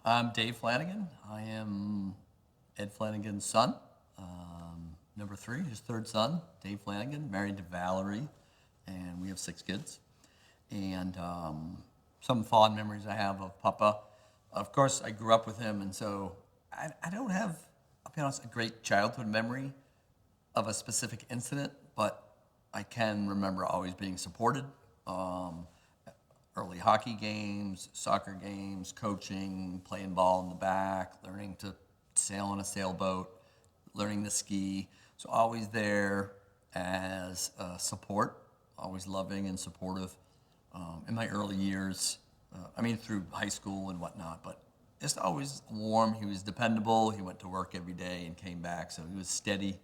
I'm Dave Flanagan. I am Ed Flanagan's son, number three, his third son, Dave Flanagan, married to Valerie, and we have 6 kids. And some fond memories I have of Papa. Of course, I grew up with him, and so I don't have, I'll be honest, a great childhood memory of a specific incident, but I can remember always being supported. Um, Early hockey games, soccer games, coaching, playing ball in the back, learning to sail on a sailboat, learning to ski. So always there as support, always loving and supportive in my early years. Through high school and whatnot, but just always warm. He was dependable. He went to work every day and came back, so he was steady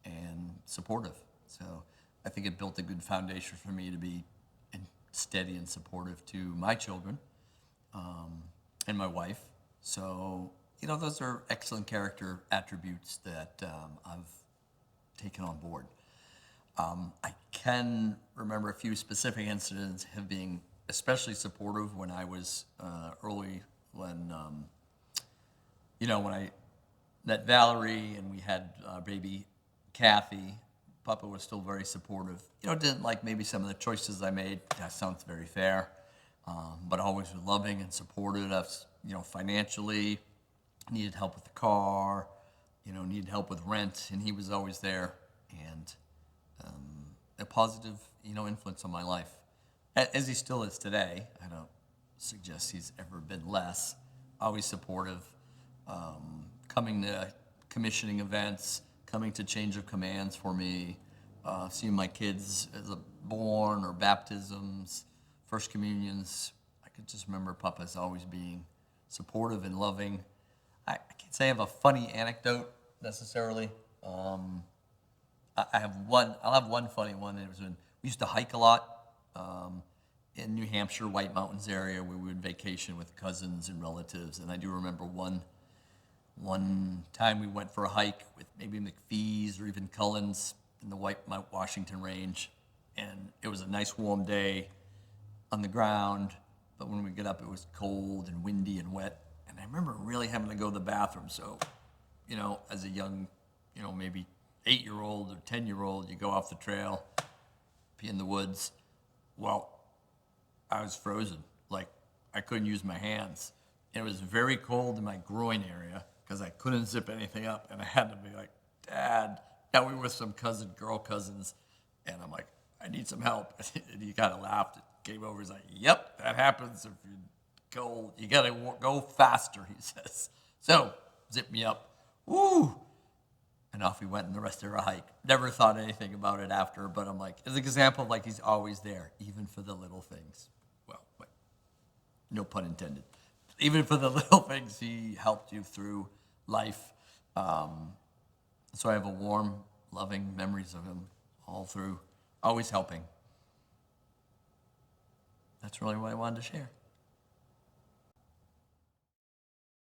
and supportive. So I think it built a good foundation for me to be steady and supportive to my children and my wife. So, those are excellent character attributes that I've taken on board. I can remember a few specific incidents of being especially supportive when I was early, when I met Valerie and we had baby Kathy. Papa was still very supportive. Didn't like maybe some of the choices I made. That sounds very fair, but always was loving and supported us. Financially, needed help with the car, needed help with rent, and he was always there and a positive, influence on my life, as he still is today. I don't suggest he's ever been less. Always supportive, coming to commissioning events, coming to change of commands for me, seeing my kids as a born or baptisms, first communions. I could just remember Papa's always being supportive and loving. I can't say I have a funny anecdote necessarily. I have one. I'll have one funny one. It was when we used to hike a lot in New Hampshire, White Mountains area, where we would vacation with cousins and relatives. And I do remember one time we went for a hike with maybe McPhee's or even Cullens in the White Mount Washington Range, and it was a nice warm day on the ground, but when we get up, it was cold and windy and wet. And I remember really having to go to the bathroom. So, as a young, maybe 8-year-old or 10-year-old, you go off the trail, be in the woods. Well, I was frozen. Like, I couldn't use my hands. And it was very cold in my groin area because I couldn't zip anything up. And I had to be like, Dad. Now we were with some girl cousins. And I'm like, I need some help. And he kind of laughed. It came over. He's like, yep, that happens if you got to go faster, he says. So, zip me up. Woo! And off we went in the rest of our hike. Never thought anything about it after, but I'm like, as an example of like he's always there, even for the little things. Well, but no pun intended. Even for the little things, he helped you through life. So I have a warm, loving memories of him all through, always helping. That's really what I wanted to share.